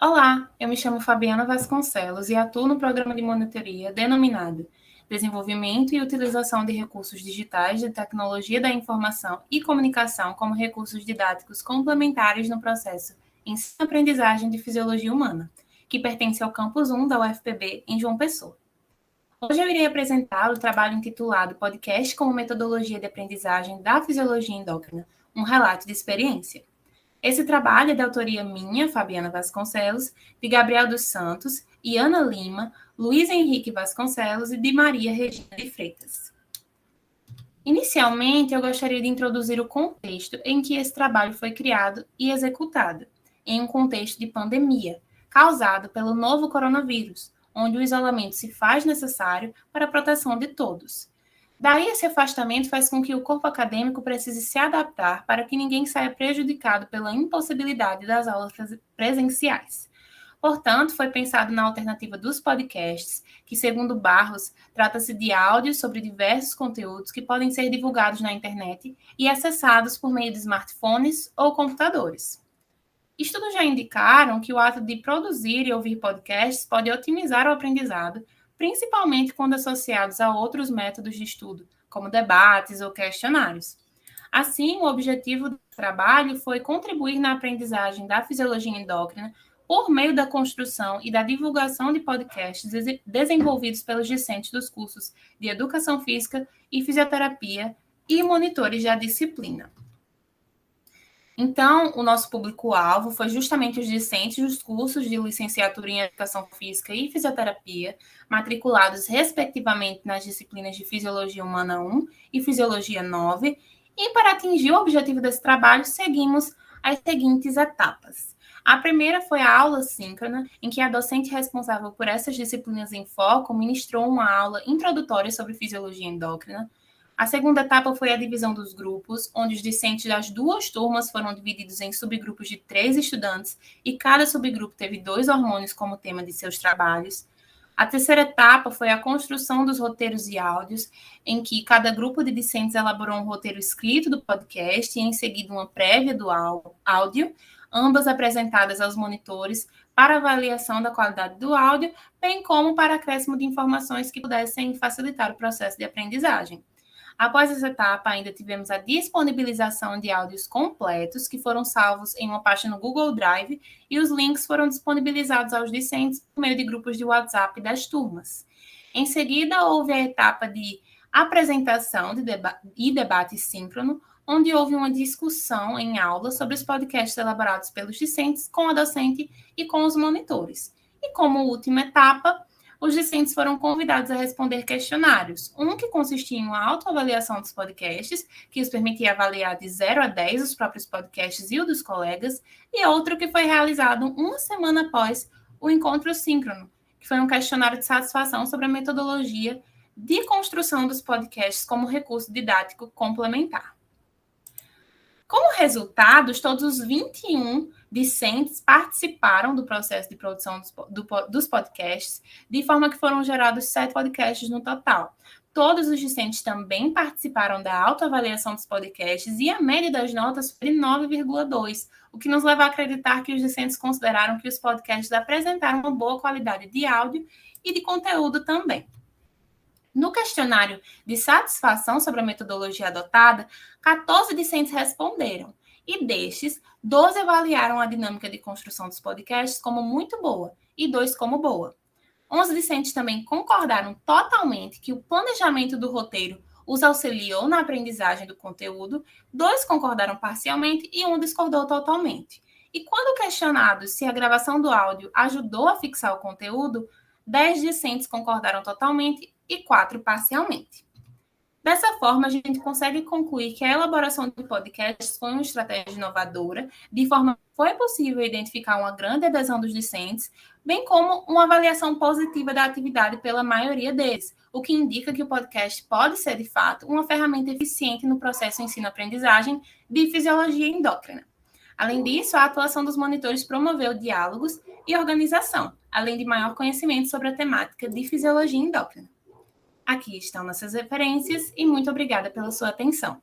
Olá, eu me chamo Fabiana Vasconcelos e atuo no programa de monitoria denominado Desenvolvimento e Utilização de Recursos Digitais de Tecnologia da Informação e Comunicação como recursos didáticos complementares no processo Ensino-Aprendizagem de Fisiologia Humana, que pertence ao Campus 1 da UFPB, em João Pessoa. Hoje eu irei apresentar o trabalho intitulado Podcast como Metodologia de Aprendizagem da Fisiologia Endócrina, um relato de experiência. Esse trabalho é de autoria minha, Fabiana Vasconcelos, de Gabriel dos Santos e Ana Lima, Luiz Henrique Vasconcelos e de Maria Regina de Freitas. Inicialmente, eu gostaria de introduzir o contexto em que esse trabalho foi criado e executado, em um contexto de pandemia, causado pelo novo coronavírus, onde o isolamento se faz necessário para a proteção de todos. Daí, esse afastamento faz com que o corpo acadêmico precise se adaptar para que ninguém saia prejudicado pela impossibilidade das aulas presenciais. Portanto, foi pensado na alternativa dos podcasts, que, segundo Barros, trata-se de áudios sobre diversos conteúdos que podem ser divulgados na internet e acessados por meio de smartphones ou computadores. Estudos já indicaram que o ato de produzir e ouvir podcasts pode otimizar o aprendizado, principalmente quando associados a outros métodos de estudo, como debates ou questionários. Assim, o objetivo do trabalho foi contribuir na aprendizagem da fisiologia endócrina por meio da construção e da divulgação de podcasts desenvolvidos pelos discentes dos cursos de Educação Física e Fisioterapia e monitores da disciplina. Então, o nosso público-alvo foi justamente os discentes dos cursos de licenciatura em Educação Física e Fisioterapia, matriculados respectivamente nas disciplinas de Fisiologia Humana 1 e Fisiologia 9, e para atingir o objetivo desse trabalho, seguimos as seguintes etapas. A primeira foi a aula síncrona, em que a docente responsável por essas disciplinas em foco ministrou uma aula introdutória sobre fisiologia endócrina. A segunda etapa foi a divisão dos grupos, onde os discentes das duas turmas foram divididos em subgrupos de 3 estudantes e cada subgrupo teve 2 hormônios como tema de seus trabalhos. A terceira etapa foi a construção dos roteiros e áudios, em que cada grupo de discentes elaborou um roteiro escrito do podcast e em seguida uma prévia do áudio, ambas apresentadas aos monitores para avaliação da qualidade do áudio, bem como para acréscimo de informações que pudessem facilitar o processo de aprendizagem. Após essa etapa, ainda tivemos a disponibilização de áudios completos, que foram salvos em uma pasta no Google Drive, e os links foram disponibilizados aos discentes por meio de grupos de WhatsApp das turmas. Em seguida, houve a etapa de apresentação e debate síncrono, onde houve uma discussão em aula sobre os podcasts elaborados pelos discentes com a docente e com os monitores. E como última etapa, os discentes foram convidados a responder questionários, um que consistia em uma autoavaliação dos podcasts, que os permitia avaliar de 0 a 10 os próprios podcasts e o dos colegas, e outro que foi realizado uma semana após o encontro síncrono, que foi um questionário de satisfação sobre a metodologia de construção dos podcasts como recurso didático complementar. Como resultados, todos os 21 discentes participaram do processo de produção dos podcasts, de forma que foram gerados 7 podcasts no total. Todos os discentes também participaram da autoavaliação dos podcasts e a média das notas foi de 9,2, o que nos leva a acreditar que os discentes consideraram que os podcasts apresentaram uma boa qualidade de áudio e de conteúdo também. No questionário de satisfação sobre a metodologia adotada, 14 discentes responderam, e destes, 12 avaliaram a dinâmica de construção dos podcasts como muito boa e 2 como boa. 11 discentes também concordaram totalmente que o planejamento do roteiro os auxiliou na aprendizagem do conteúdo, 2 concordaram parcialmente e 1 discordou totalmente. E quando questionados se a gravação do áudio ajudou a fixar o conteúdo, 10 discentes concordaram totalmente e 4 parcialmente. Dessa forma, a gente consegue concluir que a elaboração de podcasts foi uma estratégia inovadora, de forma que foi possível identificar uma grande adesão dos discentes, bem como uma avaliação positiva da atividade pela maioria deles, o que indica que o podcast pode ser, de fato, uma ferramenta eficiente no processo ensino-aprendizagem de fisiologia endócrina. Além disso, a atuação dos monitores promoveu diálogos e organização, além de maior conhecimento sobre a temática de fisiologia endócrina. Aqui estão nossas referências e muito obrigada pela sua atenção.